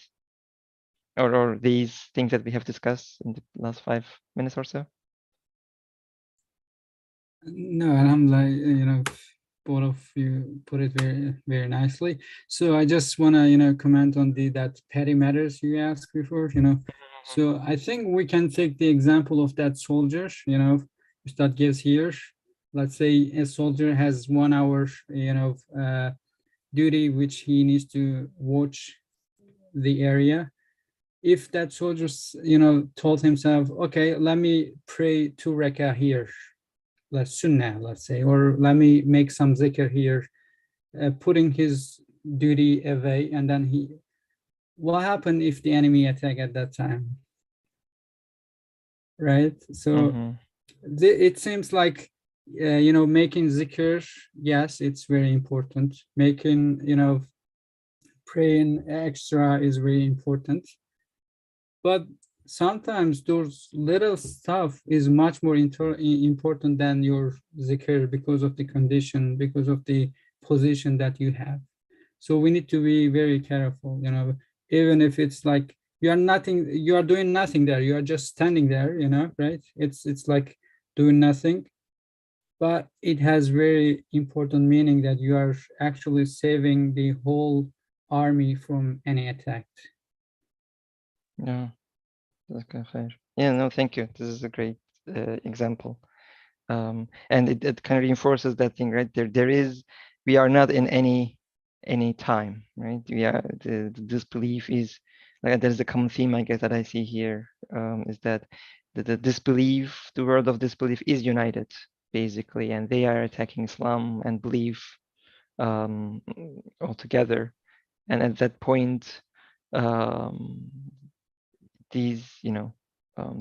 Or these things that we have discussed in the last 5 minutes or so? No, alhamdulillah, both of you put it very, very nicely. So I just want to, comment on that petty matters you asked before. So I think we can take the example of that soldier, that gives here. Let's say a soldier has 1 hour, duty, which he needs to watch the area. If that soldier, told himself, okay, let me pray 2 rakah here, let's sunnah, let's say, or let me make some zikr here, putting his duty away, and then what happened if the enemy attack at that time, right? So it seems like, making zikr, yes, it's very important. Making, praying extra is very important. But sometimes those little stuff is much more important than your zikr, because of the condition, because of the position that you have. So we need to be very careful, even if it's like you are doing nothing there, you are just standing there, right? It's like doing nothing, but it has very important meaning that you are actually saving the whole army from any attack. Yeah. Yeah, no, thank you. This is a great example. And it kind of reinforces that thing, right? We are not in any time, right? The disbelief is, like, there's a common theme, I guess, that I see here, is that the disbelief, the world of disbelief is united, basically, and they are attacking Islam and belief altogether. And at that point,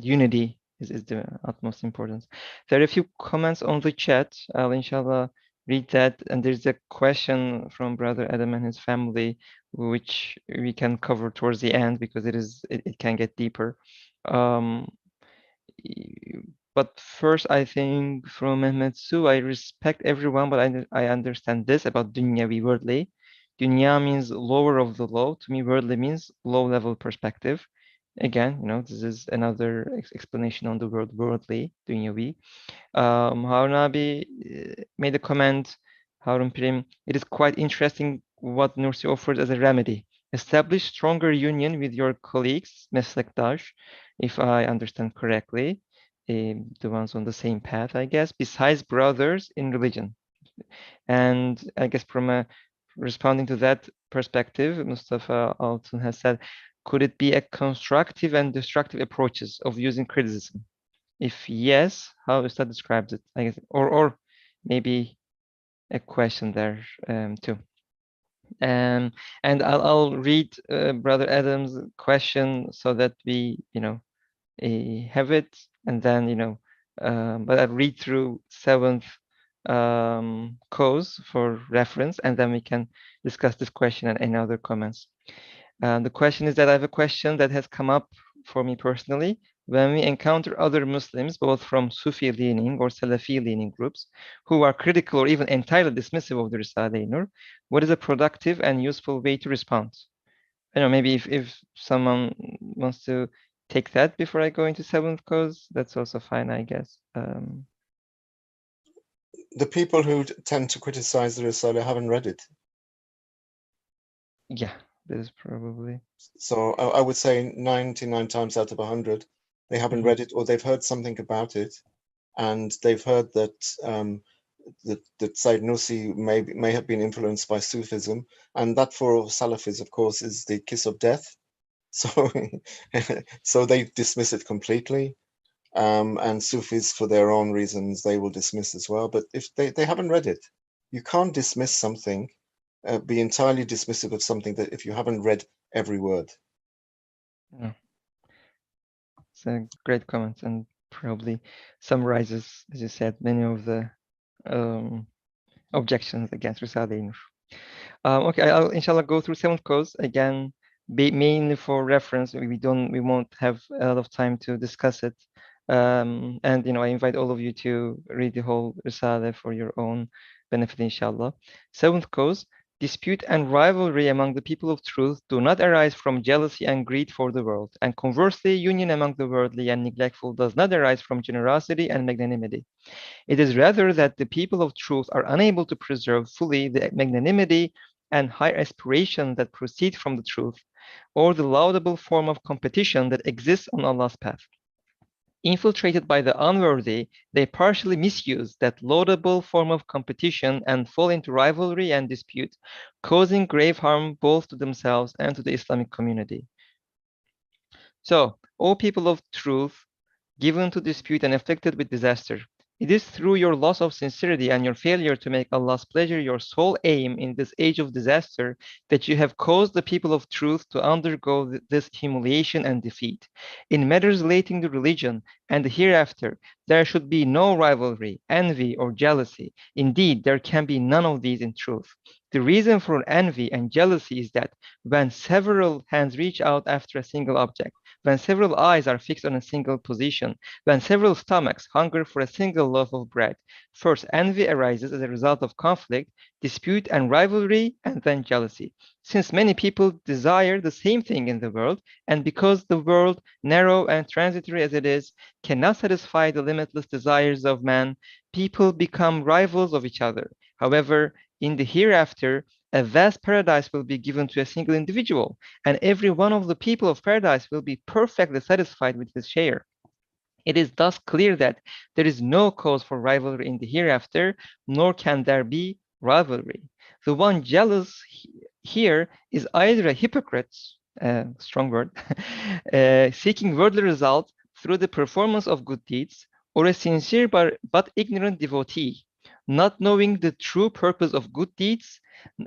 unity is the utmost importance. There are a few comments on the chat. I'll inshallah read that. And there's a question from Brother Adam and his family, which we can cover towards the end because it can get deeper. But first, I think from Mehmet Su, I respect everyone, but I understand this about dunyawi, worldly. Dunya means lower of the low. To me, worldly means low level perspective. Again, this is another explanation on the word worldly, dunyawi. Harun abi made a comment, Harun Pirim, it is quite interesting what Nursi offers as a remedy. Establish stronger union with your colleagues, meslektaş, if I understand correctly, the ones on the same path, I guess, besides brothers in religion. And I guess from responding to that perspective, Mustafa Altun has said, could it be a constructive and destructive approaches of using criticism? If yes, how Ustad describes it, I guess, or maybe a question there too. And I'll read Brother Adam's question so that we, have it, and then, but I'll read through 7th cause for reference, and then we can discuss this question and any other comments. The question is that I have a question that has come up for me personally. When we encounter other Muslims, both from Sufi leaning or Salafi leaning groups, who are critical or even entirely dismissive of the Risale-i Nur, what is a productive and useful way to respond? I don't know, maybe if someone wants to take that before I go into 7th cause, that's also fine, I guess. The people who tend to criticize the Risale haven't read it. Yeah, that is probably. So I would say 99 times out of 100, they haven't read it, or they've heard something about it, and they've heard that that Said Nursi may have been influenced by Sufism, and that for Salafis, of course, is the kiss of death. So, so they dismiss it completely. And Sufis, for their own reasons, they will dismiss as well. But if they haven't read it, you can't dismiss something, be entirely dismissive of something that if you haven't read every word. Yeah. It's a great comment and probably summarizes, as you said, many of the objections against Risale-i Nur. Okay, I'll inshallah go through 7th cause again, mainly for reference. We won't have a lot of time to discuss it. And I invite all of you to read the whole Risale for your own benefit, inshallah. 7th cause, Dispute and rivalry among the people of truth do not arise from jealousy and greed for the world, and conversely, union among the worldly and neglectful does not arise from generosity and magnanimity. It is rather that the people of truth are unable to preserve fully the magnanimity and high aspiration that proceed from the truth, or the laudable form of competition that exists on Allah's path. Infiltrated by the unworthy, they partially misuse that laudable form of competition and fall into rivalry and dispute, causing grave harm both to themselves and to the Islamic community. So, O people of truth, given to dispute and afflicted with disaster, it is through your loss of sincerity and your failure to make Allah's pleasure your sole aim in this age of disaster that you have caused the people of truth to undergo this humiliation and defeat. In matters relating to religion and the hereafter, there should be no rivalry, envy, or jealousy. Indeed, there can be none of these in truth. The reason for envy and jealousy is that when several hands reach out after a single object, when several eyes are fixed on a single position, when several stomachs hunger for a single loaf of bread, first envy arises as a result of conflict, dispute, and rivalry, and then jealousy. Since many people desire the same thing in the world, and because the world, narrow and transitory as it is, cannot satisfy the limitless desires of man, people become rivals of each other. However, in the hereafter, a vast paradise will be given to a single individual, and every one of the people of paradise will be perfectly satisfied with his share. It is thus clear that there is no cause for rivalry in the hereafter, nor can there be rivalry. The one jealous here is either a hypocrite, strong word, seeking worldly results through the performance of good deeds, or a sincere but ignorant devotee, not knowing the true purpose of good deeds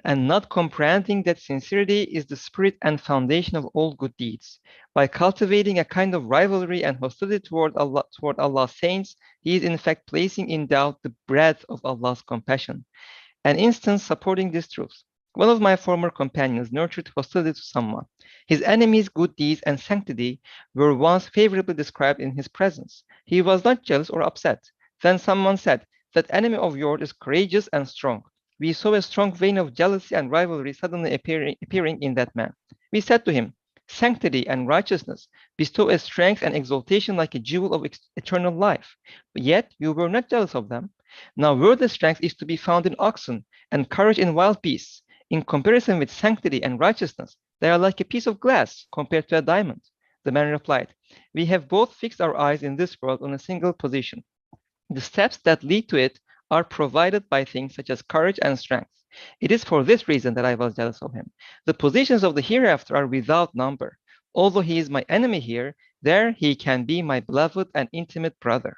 and not comprehending that sincerity is the spirit and foundation of all good deeds. By cultivating a kind of rivalry and hostility toward Allah's saints, he is in fact placing in doubt the breadth of Allah's compassion. An instance supporting this truth. One of my former companions nurtured hostility to someone. His enemy's good deeds and sanctity were once favorably described in his presence. He was not jealous or upset. Then someone said, "That enemy of yours is courageous and strong." We saw a strong vein of jealousy and rivalry suddenly appearing in that man. We said to him, "Sanctity and righteousness bestow a strength and exaltation like a jewel of eternal life. But yet you were not jealous of them. Now worldly strength is to be found in oxen and courage in wild beasts. In comparison with sanctity and righteousness, they are like a piece of glass compared to a diamond." The man replied, "We have both fixed our eyes in this world on a single position. The steps that lead to it are provided by things such as courage and strength. It is for this reason that I was jealous of him. The positions of the hereafter are without number. Although he is my enemy here, there he can be my beloved and intimate brother."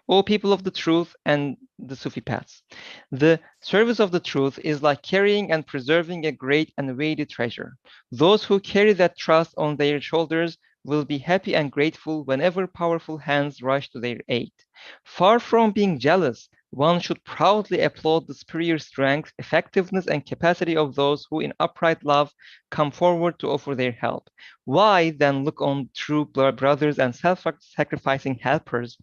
O people of the truth and the Sufi paths, the service of the truth is like carrying and preserving a great and weighty treasure. Those who carry that trust on their shoulders will be happy and grateful whenever powerful hands rush to their aid. Far from being jealous, one should proudly applaud the superior strength, effectiveness, and capacity of those who in upright love come forward to offer their help. Why then look on true brothers and self-sacrificing helpers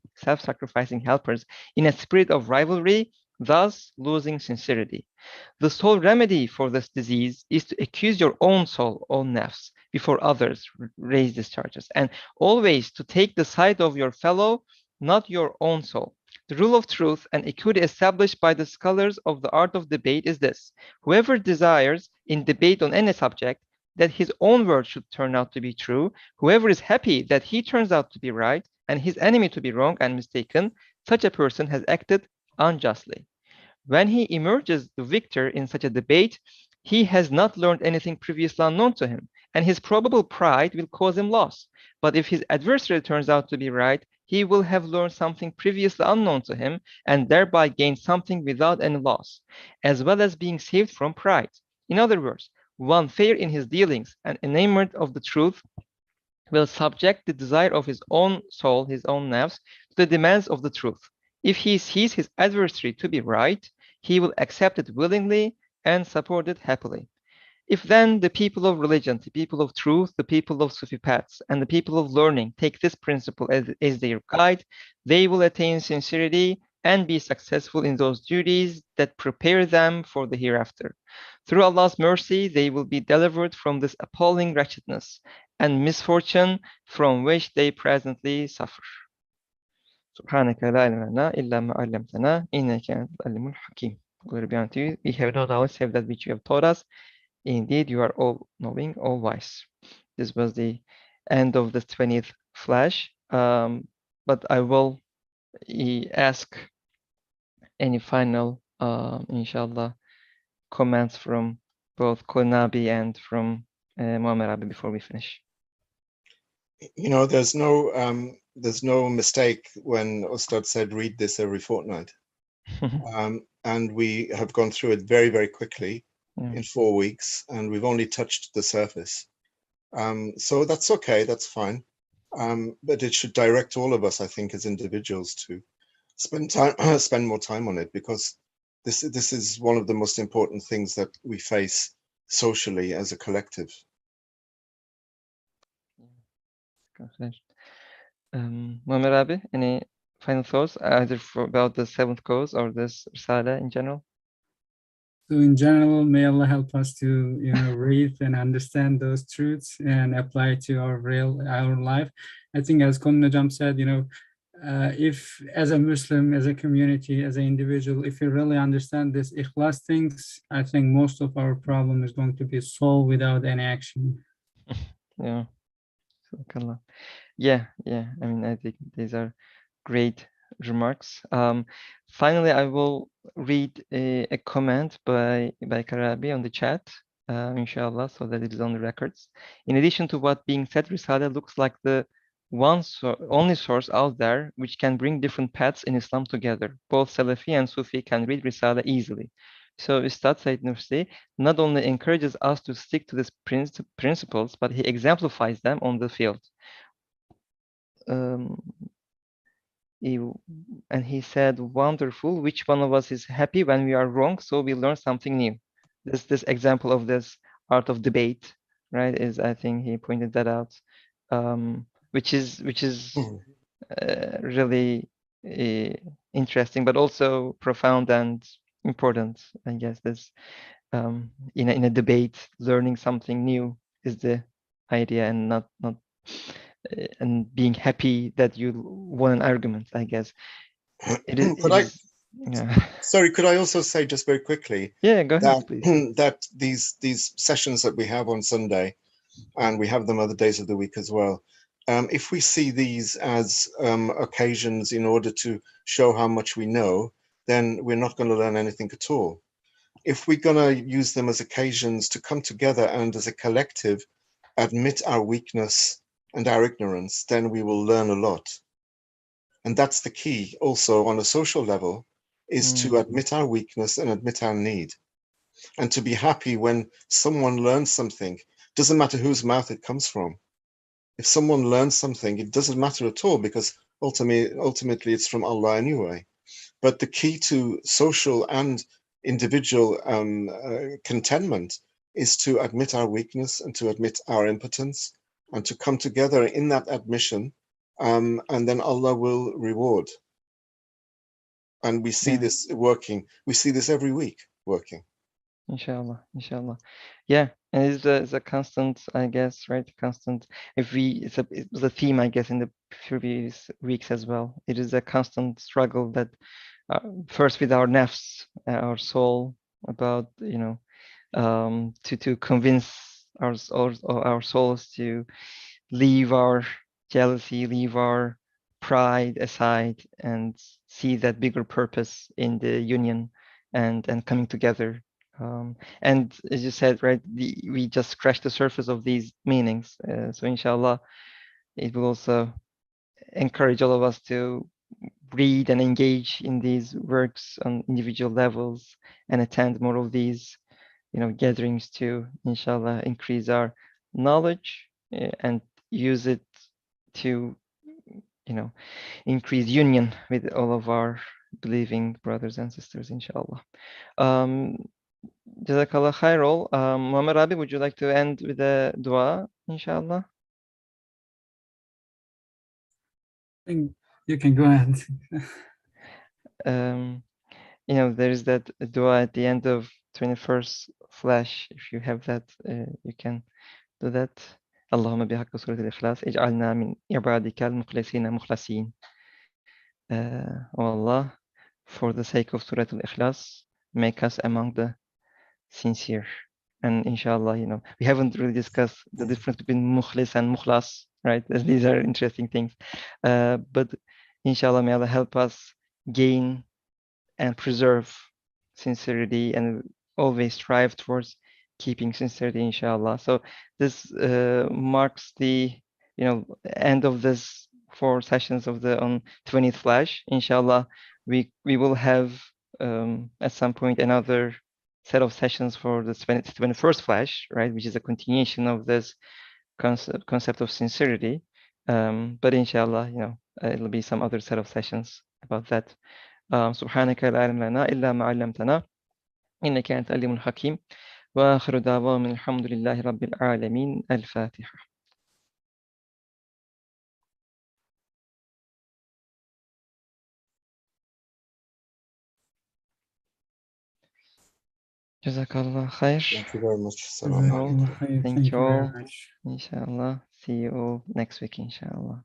in a spirit of rivalry, thus losing sincerity? The sole remedy for this disease is to accuse your own soul, own nafs, before others raise these charges, and always to take the side of your fellow, not your own soul. The rule of truth and equity established by the scholars of the art of debate is this: whoever desires in debate on any subject that his own word should turn out to be true, whoever is happy that he turns out to be right and his enemy to be wrong and mistaken, such a person has acted unjustly. When he emerges the victor in such a debate, he has not learned anything previously unknown to him, and his probable pride will cause him loss. But if his adversary turns out to be right, he will have learned something previously unknown to him, and thereby gained something without any loss, as well as being saved from pride. In other words, one fair in his dealings and enamored of the truth will subject the desire of his own soul, his own nafs, to the demands of the truth. If he sees his adversary to be right, he will accept it willingly and support it happily. If then the people of religion, the people of truth, the people of Sufi paths, and the people of learning take this principle as their guide, they will attain sincerity and be successful in those duties that prepare them for the hereafter. Through Allah's mercy, they will be delivered from this appalling wretchedness and misfortune from which they presently suffer. Subhanaka la ilma lana illa ma 'allamtana innaka antal alimul hakim. Glory be unto you. We have no knowledge save that which you have taught us. Indeed, you are all knowing, all wise. This was the end of the 20th flash. But I will ask any final, inshallah, comments from both Konabi and from Muammar Abi before we finish. You know, there's no mistake when Ustad said read this every fortnight. And we have gone through it very, very quickly in 4 weeks, and we've only touched the surface. So that's okay, that's fine. But it should direct all of us, I think, as individuals to spend more time on it, because this is one of the most important things that we face socially as a collective. Muammar Abi, any final thoughts either about the 7th cause or this Risale in general? So in general, may Allah help us to, read and understand those truths and apply to our life. I think as Konajam said, if as a Muslim, as a community, as an individual, if you really understand this ikhlas things, I think most of our problem is going to be solved without any action. Yeah. Yeah. I mean, I think these are great remarks. Finally, I will read a comment by Karabi on the chat, inshallah, so that it is on the records. In addition to what being said, Risale looks like the only source out there which can bring different paths in Islam together. Both Salafi and Sufi can read Risale easily. So Ustad Said Nursi not only encourages us to stick to these principles, but he exemplifies them on the field. And he said, wonderful, which one of us is happy when we are wrong, so we learn something new. This example of this art of debate, right, is, I think he pointed that out, which is really interesting, but also profound and important. I guess this in a debate, learning something new is the idea, and not and being happy that you won an argument, I guess. Sorry, could I also say just very quickly? Yeah, go ahead, please. That these sessions that we have on Sunday, and we have them other days of the week as well, if we see these as occasions in order to show how much we know, then we're not going to learn anything at all. If we're going to use them as occasions to come together and as a collective admit our weakness and our ignorance, then we will learn a lot. And that's the key also on a social level, is to admit our weakness and admit our need, and to be happy when someone learns something. Doesn't matter whose mouth it comes from. If someone learns something, it doesn't matter at all, because ultimately it's from Allah anyway. But the key to social and individual contentment is to admit our weakness and to admit our impotence, and to come together in that admission, and then Allah will reward. And we see this working. We see this every week working. Inshallah. Yeah, and it's a constant, I guess, right? Constant. It was a theme, I guess, in the previous weeks as well. It is a constant struggle that first with our nafs, our soul, about to convince our souls to leave our jealousy, leave our pride aside, and see that bigger purpose in the union and coming together. And as you said, right, we just scratched the surface of these meanings. So inshallah, it will also encourage all of us to read and engage in these works on individual levels and attend more of these, gatherings to, inshallah, increase our knowledge and use it to, increase union with all of our believing brothers and sisters, inshallah. Jazakallah khairul. Muammar Abi, would you like to end with a dua, inshallah? I think you can go ahead. You know, there is that dua at the end of 21st Flash. If you have that, you can do that. اللهم بحق سورة الإخلاص اجعلنا من عبادك المخلصين مخلصين. Oh Allah, for the sake of Surah Al-Ikhlas, make us among the sincere. And inshallah, you know, we haven't really discussed the difference between mukhlis and mukhlas, right? As these are interesting things. But inshallah, may Allah help us gain and preserve sincerity and always strive towards keeping sincerity, inshallah. So this marks the, you know, end of this 4 sessions of the on 20th Flash. Inshallah, we will have at some point another set of sessions for the 21st Flash, right, which is a continuation of this concept of sincerity. But inshallah, you know, it'll be some other set of sessions about that. سبحانك لا علم لنا إلا ما علمتنا إنك أنت العليم الحكيم وآخر دعوانا الحمد لله رب العالمين. الفاتحة. Jazakallah khair. Thank you very much. Jazakallah khair. Thank Thank you you very all. much. Inshallah. See you all next week, inshallah.